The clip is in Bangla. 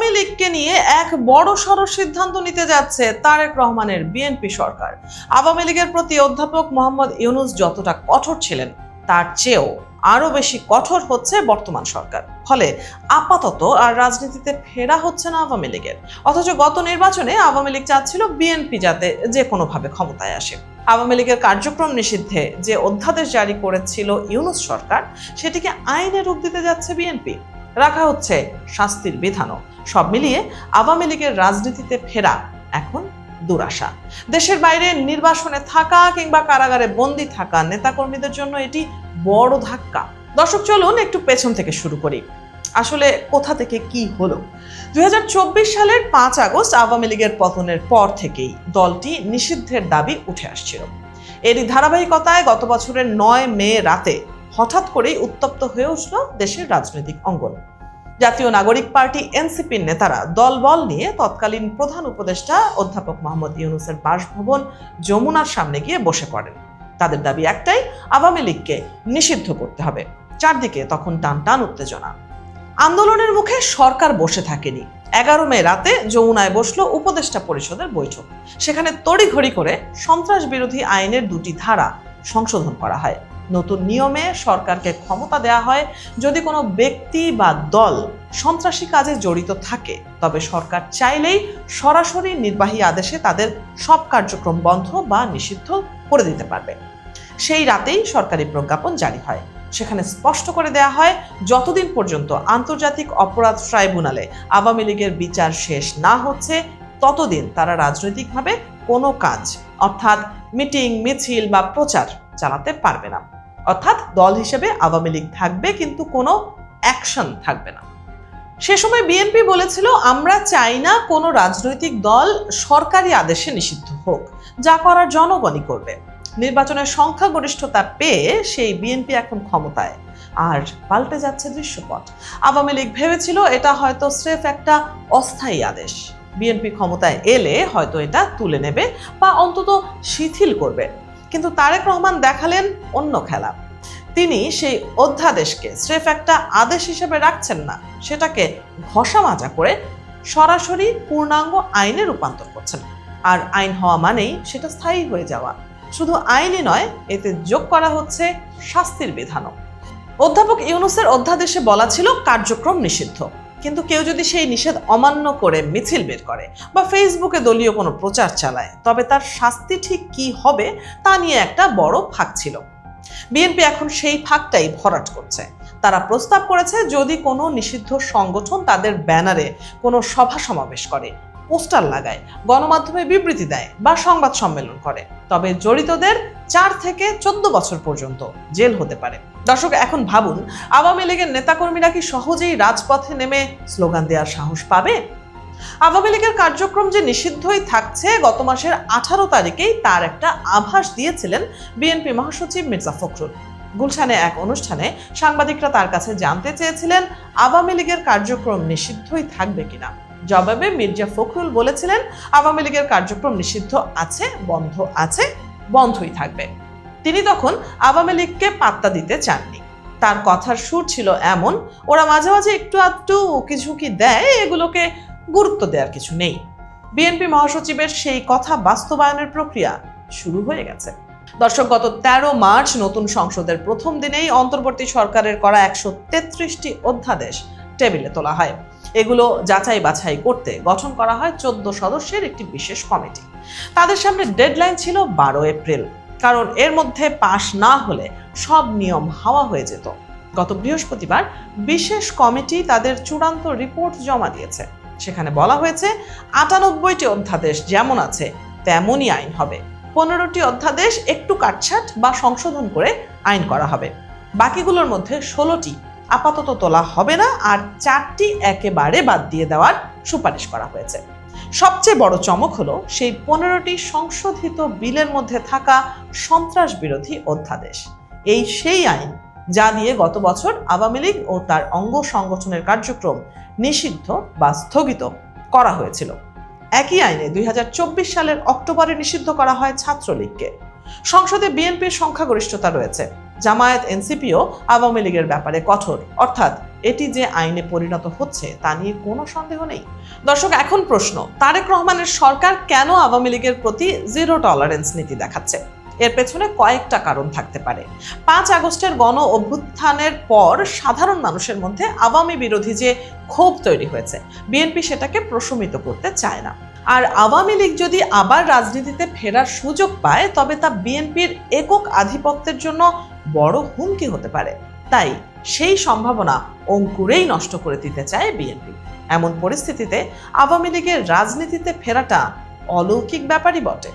আওয়ামী লীগকে নিয়ে এক বড়সড় সিদ্ধান্ত নিতে যাচ্ছে তারেক রহমানের বিএনপি সরকার। আওয়ামী লীগের প্রতি অধ্যাপক মোহাম্মদ ইউনূস যতটা কঠোর ছিলেন তার চেয়েও আরো বেশি কঠোর হচ্ছে বর্তমান সরকার। ফলে আপাতত আর রাজনীতিতে ফেরা হচ্ছে না আওয়ামী লীগের। অথচ গত নির্বাচনে আওয়ামী লীগ চাচ্ছিল বিএনপি যাতে যে কোনোভাবে ক্ষমতায় আসে। আওয়ামী লীগের কার্যক্রম নিষিদ্ধে যে অধ্যাদেশ জারি করেছিল ইউনূস সরকার, সেটিকে আইনে রূপ দিতে যাচ্ছে বিএনপি। রাখা হচ্ছে শাস্তির বিধানও। সব মিলিয়ে আওয়ামী লীগের রাজনীতিতে ফেরা এখন দুরাশা। দেশের বাইরে নির্বাসনে থাকা কিংবা কারাগারে বন্দী থাকা নেতাকর্মীদের জন্য এটি বড় ধাক্কা। দর্শক, চলুন একটু পেছন থেকে শুরু করি। আসলে কোথা থেকে কি হলো? 2024 সালের 5 আগস্ট আওয়ামী লীগের পতনের পর থেকেই দলটি নিষিদ্ধের দাবি উঠে আসছিল। এরই ধারাবাহিকতায় গত বছরের 9 মে রাতে হঠাৎ করেই উত্তপ্ত হয়ে উঠল দেশের রাজনৈতিক অঙ্গন। জাতীয় নাগরিক পার্টি এনসিপির নেতারা দলবল নিয়ে তৎকালীন প্রধান উপদেষ্টা অধ্যাপক মোহাম্মদ ইউনূসের বাসভবন যমুনার সামনে গিয়ে বসে পড়েন। তাদের দাবি একটাই, আওয়ামী লীগকে নিষিদ্ধ করতে হবে। চারদিকে তখন টান উত্তেজনা। আন্দোলনের মুখে সরকার বসে থাকেনি। 11 মে রাতে যমুনায় বসলো উপদেষ্টা পরিষদের বৈঠক। সেখানে তড়িঘড়ি করে সন্ত্রাস বিরোধী আইনের 2টি ধারা সংশোধন করা হয়। নতুন নিয়মে সরকারকে ক্ষমতা দেয়া হয়, যদি কোনো ব্যক্তি বা দল সন্ত্রাসী কাজে জড়িত থাকে তবে সরকার চাইলেই সরাসরি নির্বাহী আদেশে তাদের সব কার্যক্রম বন্ধ বা নিষিদ্ধ করে দিতে পারবে। সেই রাতেই সরকারি প্রজ্ঞাপন জারি হয়। সেখানে স্পষ্ট করে দেয়া হয়, যতদিন পর্যন্ত আন্তর্জাতিক অপরাধ ট্রাইব্যুনালে আওয়ামী লীগের বিচার শেষ না হচ্ছে ততদিন তারা রাজনৈতিকভাবে কোনো কাজ, অর্থাৎ মিটিং, মিছিল বা প্রচার চালাতে পারবে না। অর্থাৎ দল হিসেবে আওয়ামী লীগ থাকবে, কিন্তু কোনো অ্যাকশন থাকবে না। সে সময় বিএনপি বলেছিল, আমরা চাই না কোনো রাজনৈতিক দল সরকারি আদেশে নিষিদ্ধ হোক, যা করার জনগণই করবে। নির্বাচনের সংখ্যাগরিষ্ঠতা পেয়ে সেই বিএনপি এখন ক্ষমতায়, আর পাল্টে যাচ্ছে দৃশ্যপট। আওয়ামী লীগ ভেবেছিল এটা হয়তো স্রেফ একটা অস্থায়ী আদেশ। বিএনপি ক্ষমতায় এলে হয়তো এটা তুলে নেবে বা অন্তত শিথিল করবে। কিন্তু তারেক রহমান দেখালেন অন্য খেলা। তিনি সেই অধ্যাদেশকে স্রেফ একটা আদেশ হিসেবে রাখছেন না, সেটাকে ঘষা মাজা করে সরাসরি পূর্ণাঙ্গ আইনে রূপান্তর করছেন। আর আইন হওয়া মানেই সেটা স্থায়ী হয়ে যাওয়া। শুধু আইনই নয়, এতে যোগ করা হচ্ছে শাস্তির বিধানও। অধ্যাপক ইউনূসের অধ্যাদেশে বলা ছিল কার্যক্রম নিষিদ্ধ, কিন্তু কেউ যদি সেই নিষেধ অমান্য করে মিছিল বের করে বা ফেসবুকে দলীয় কোনো প্রচার চালায়, তবে তার শাস্তি ঠিক কি হবে তা নিয়ে একটা বড় ফাঁক ছিল। বিএনপি এখন সেই ফাঁকটাই ভরাট করছে। তারা প্রস্তাব করেছে, যদি কোনো নিষিদ্ধ সংগঠন তাদের ব্যানারে কোনো সভা সমাবেশ করে, পোস্টার লাগায়, গণমাধ্যমে বিবৃতি দেয় বা সংবাদ সম্মেলন করে, তবে জড়িতদের 4 থেকে 14 বছর পর্যন্ত জেল হতে পারে। দর্শক, এখন ভাবুন, আওয়ামী লীগের নেতাকর্মীরা কি সহজেই রাজপথে নেমে স্লোগান দেওয়ার সাহস পাবে? আওয়ামী লীগের কার্যক্রম যে নিষিদ্ধই থাকছে, গত মাসের 18 তারিখেই তার একটা আভাস দিয়েছিলেন বিএনপি মহাসচিব মির্জা ফখরুল। গুলশানে এক অনুষ্ঠানে সাংবাদিকরা তার কাছে জানতে চেয়েছিলেন আওয়ামী লীগের কার্যক্রম নিষিদ্ধই থাকবে কিনা। জবাবে মির্জা ফখরুল বলেছিলেন, আওয়ামী লীগের কার্যক্রম নিষিদ্ধ আছে, বন্ধ আছে, বন্ধই থাকবে। তিনি তখন আওয়ামী লীগকে পাত্তা দিতে চাননি। তার কথার সুর ছিল এমন, ওরা মাঝে মাঝে একটু আধটু উকিঝুঁকি দেয়, এগুলোকে গুরুত্ব দেওয়ার কিছু নেই। বিএনপি মহাসচিবের সেই কথা বাস্তবায়নের প্রক্রিয়া শুরু হয়ে গেছে। দর্শক, গত 13 মার্চ নতুন সংসদের প্রথম দিনেই অন্তর্বর্তী সরকারের করা 133টি অধ্যাদেশ টেবিলে তোলা হয়। এগুলো যাচাই বাছাই করতে গঠন করা হয় 14 সদস্যের একটি বিশেষ কমিটি। তাদের সামনে ডেডলাইন ছিল 12 এপ্রিল, কারণ এর মধ্যে পাশ না হলে সব নিয়ম হাওয়া হয়ে যেত। গত বৃহস্পতিবার বিশেষ কমিটি তাদের চূড়ান্ত রিপোর্ট জমা দিয়েছে। সেখানে বলা হয়েছে, 98টি অধ্যাদেশ যেমন আছে তেমনই আইন হবে। 15টি অধ্যাদেশ একটু কাটছাট বা সংশোধন করে আইন করা হবে। বাকিগুলোর মধ্যে 16টি আপাতত তোলা হবে না, আর 4টি একেবারে বাদ দিয়ে দেওয়ার সুপারিশ করা হয়েছে। সবচেয়ে বড় চমক হলো, সেই 15টি সংশোধিত বিলের মধ্যে থাকা সন্ত্রাস বিরোধী অধ্যাদেশ। এই সেই আইন যা দিয়ে গত বছর আওয়ামী লীগ ও তার অঙ্গ সংগঠনের কার্যক্রম নিষিদ্ধ বা স্থগিত করা হয়েছিল। একই আইনে 2024 সালের অক্টোবরে নিষিদ্ধ করা হয় ছাত্রলীগকে। সংসদে বিএনপির সংখ্যাগরিষ্ঠতা রয়েছে। জামায়াত, এনসিপিও আওয়ামী লীগের ব্যাপারে কঠোর, অর্থাৎ এটি যে আইনে পরিণত হচ্ছে তা নিয়ে কোনো সন্দেহ নেই। দর্শক, এখন প্রশ্ন, তারেক রহমানের সরকার কেন আওয়ামী লীগের প্রতি জিরো টলারেন্স নীতি দেখাচ্ছে? এর পেছনে কয়েকটা কারণ থাকতে পারে। 5 আগস্টের গণ অভ্যুত্থানের পর সাধারণ মানুষের মধ্যে আওয়ামী বিরোধী যে ক্ষোভ তৈরি হয়েছে, বিএনপি সেটাকে প্রশমিত করতে চায় না। আর আওয়ামী লীগ যদি আবার রাজনীতিতে ফেরার সুযোগ পায়, তবে তা বিএনপির একক আধিপত্যের জন্য বড় হুমকি হতে পারে। তাই সেই সম্ভাবনা অঙ্কুরেই নষ্ট করে দিতে চায় বিএনপি। এমন পরিস্থিতিতে আওয়ামী লীগের রাজনীতিতে ফেরাটা অলৌকিক ব্যাপারই বটে।